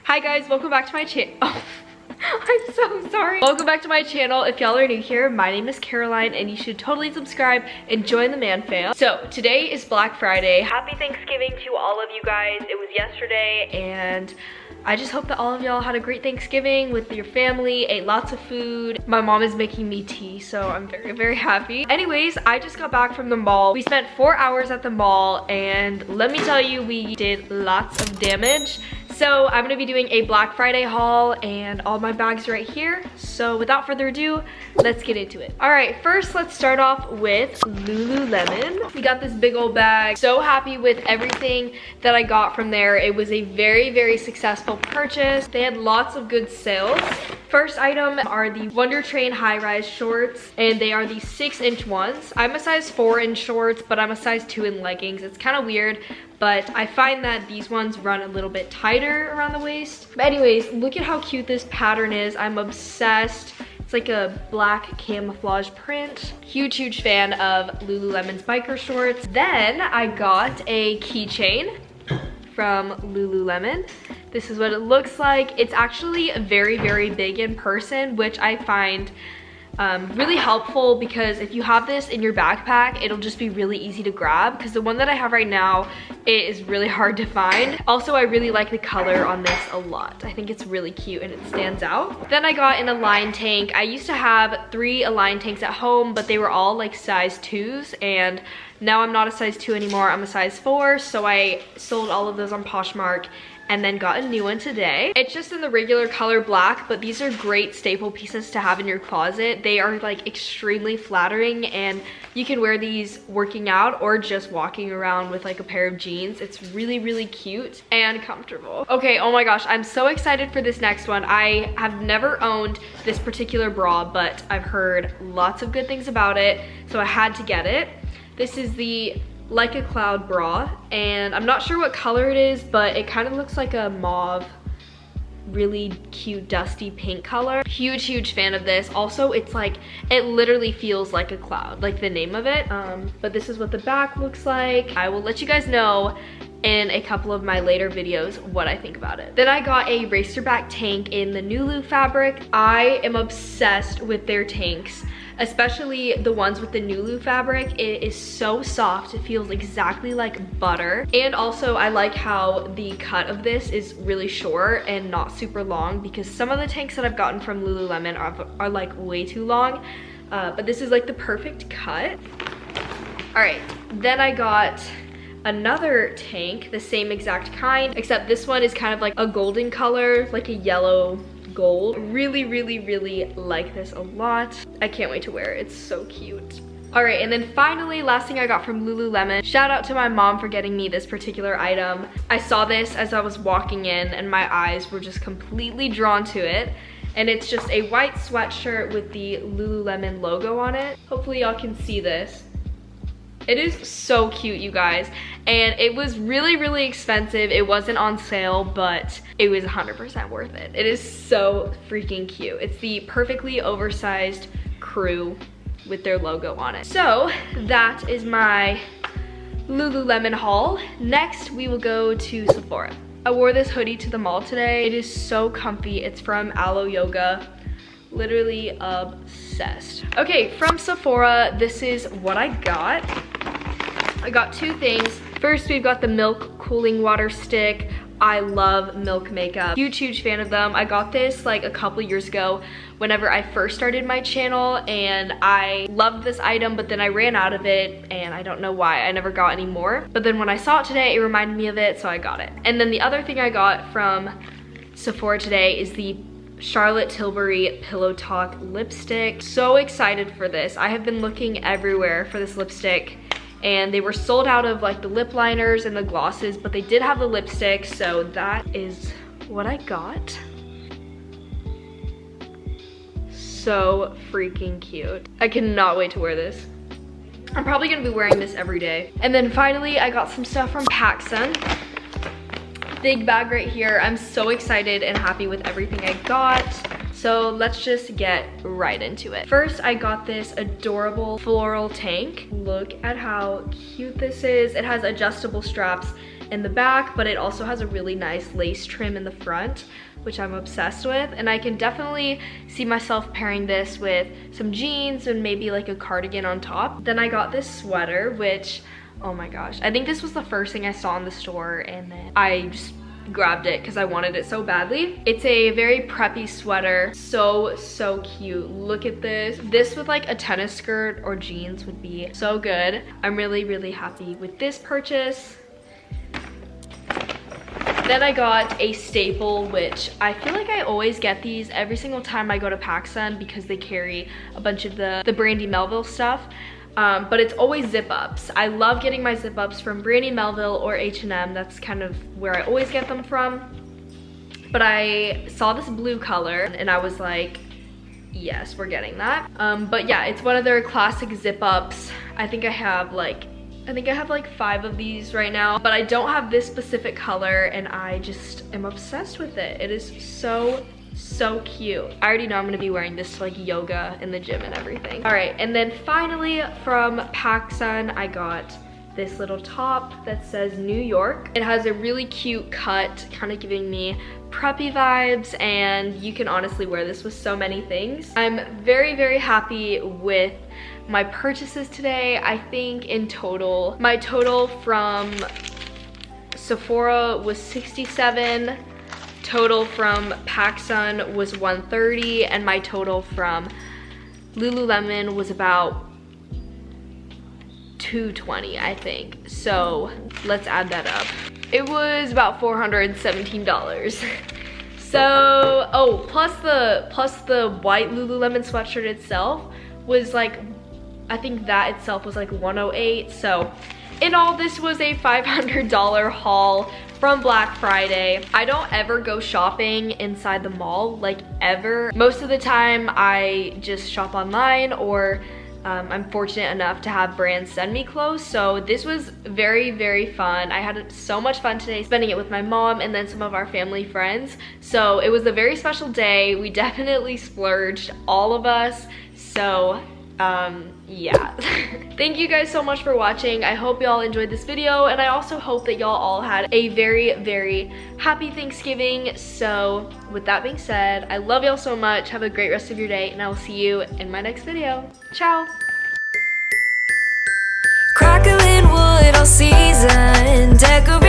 Hi guys, welcome back to my channel. Oh, I'm so sorry. Welcome back to my channel. If y'all are new here, my name is Caroline and you should totally subscribe and join the man fam. So today is Black Friday. Happy Thanksgiving to all of you guys. It was yesterday and I just hope that all of y'all had a great Thanksgiving with your family, ate lots of food. My mom is making me tea, so I'm very, very happy. Anyways, I just got back from the mall. We spent 4 hours at the mall and let me tell you, we did lots of damage. So I'm gonna be doing a Black Friday haul and all my bags are right here. So without further ado, let's get into it. All right, first let's start off with Lululemon. We got this big old bag. So happy with everything that I got from there. It was a very, very successful purchase. They had lots of good sales. First item are the Wonder Train high-rise shorts, and they are the 6-inch ones. I'm a size 4 in shorts, but I'm a size 2 in leggings. It's kind of weird, but I find that these ones run a little bit tighter around the waist. But anyways, look at how cute this pattern is. I'm obsessed. It's like a black camouflage print. Huge, huge fan of Lululemon's biker shorts. Then I got a keychain from Lululemon. This is what it looks like. It's actually very, very big in person, which I find really helpful because if you have this in your backpack, it'll just be really easy to grab because the one that I have right now, it is really hard to find. Also, I really like the color on this a lot. I think it's really cute and it stands out. Then I got an Align tank. I used to have 3 Align tanks at home, but they were all like size 2s, and now I'm not a size 2 anymore, I'm a size 4, so I sold all of those on Poshmark and then got a new one today. It's just in the regular color black, but these are great staple pieces to have in your closet. They are like extremely flattering and you can wear these working out or just walking around with like a pair of jeans. It's really, really cute and comfortable. Okay, oh my gosh, I'm so excited for this next one. I have never owned this particular bra, but I've heard lots of good things about it, so I had to get it. This is the Like a Cloud bra, and I'm not sure what color it is, but it kind of looks like a mauve, really cute dusty pink color. Huge, huge fan of this. Also, it's like, it literally feels like a cloud, like the name of it. But this is what the back looks like. I will let you guys know in a couple of my later videos what I think about it. Then I got a racerback tank in the Nulu fabric. I am obsessed with their tanks, especially the ones with the Nulu fabric. It is so soft. It feels exactly like butter. And also I like how the cut of this is really short and not super long, because some of the tanks that I've gotten from Lululemon are like way too long. But this is like the perfect cut. All right, then I got another tank, the same exact kind, except this one is kind of like a golden color, like a yellow gold. Really, really, really like this a lot. I can't wait to wear it. It's so cute. All right, and then finally, last thing I got from Lululemon. Shout out to my mom for getting me this particular item. I saw this as I was walking in and my eyes were just completely drawn to it. And it's just a white sweatshirt with the Lululemon logo on it. Hopefully y'all can see this. It is so cute, you guys, and it was really, really expensive. It wasn't on sale, but it was 100% worth it. It is so freaking cute. It's the perfectly oversized crew with their logo on it. So that is my Lululemon haul. Next, we will go to Sephora. I wore this hoodie to the mall today. It is so comfy. It's from Alo Yoga. Literally obsessed. Okay, from Sephora, this is what I got. I got 2 things. First, we've got the Milk Cooling Water Stick. I love Milk makeup. Huge, huge fan of them. I got this like a couple years ago whenever I first started my channel, and I loved this item, but then I ran out of it and I don't know why. I never got any more. But then when I saw it today, it reminded me of it, so I got it. And then the other thing I got from Sephora today is the Charlotte Tilbury Pillow Talk lipstick. So excited for this. I have been looking everywhere for this lipstick and they were sold out of like the lip liners and the glosses, but they did have the lipstick, so that is what I got. So freaking cute. I cannot wait to wear this. I'm probably gonna be wearing this every day. And then finally, I got some stuff from Pacsun. Big bag right here. I'm so excited and happy with everything I got. So let's just get right into it. First, I got this adorable floral tank. Look at how cute this is. It has adjustable straps in the back, but it also has a really nice lace trim in the front, which I'm obsessed with. And I can definitely see myself pairing this with some jeans and maybe like a cardigan on top. Then I got this sweater, which, oh my gosh, I think this was the first thing I saw in the store, and then I just grabbed it because I wanted it so badly. It's a very preppy sweater. So cute. Look at this. This with like a tennis skirt or jeans would be so good. I'm really happy with this purchase. Then I got a staple, which I feel like I always get these every single time I go to Pacsun because they carry a bunch of the Brandy Melville stuff. But it's always zip ups. I love getting my zip ups from Brandy Melville or H&M. That's kind of where I always get them from. But I saw this blue color and I was like, yes, we're getting that. But yeah, it's one of their classic zip ups. I think I have like 5 of these right now, but I don't have this specific color and I just am obsessed with it. It is so cute. I already know I'm gonna be wearing this to like yoga in the gym and everything. All right, and then finally from Pacsun, I got this little top that says New York. It has a really cute cut, kind of giving me preppy vibes, and you can honestly wear this with so many things. I'm very happy with my purchases today. I think in total, my total from Sephora was $67. Total from Pacsun was $130, and my total from Lululemon was about $220, I think. So let's add that up. It was about $417. So, oh, plus the white Lululemon sweatshirt itself was like, I think that itself was like $108. So in all, this was a $500 haul from Black Friday. I don't ever go shopping inside the mall, like ever. Most of the time I just shop online, or I'm fortunate enough to have brands send me clothes. So this was very fun. I had so much fun today spending it with my mom and then some of our family friends. So it was a very special day. We definitely splurged, all of us. So yeah. Thank you guys so much for watching. I hope y'all enjoyed this video, and I also hope that y'all all had a very happy Thanksgiving. So with that being said, I love y'all so much. Have a great rest of your day, and I will see you in my next video. Ciao. Crackling wood all season, decorate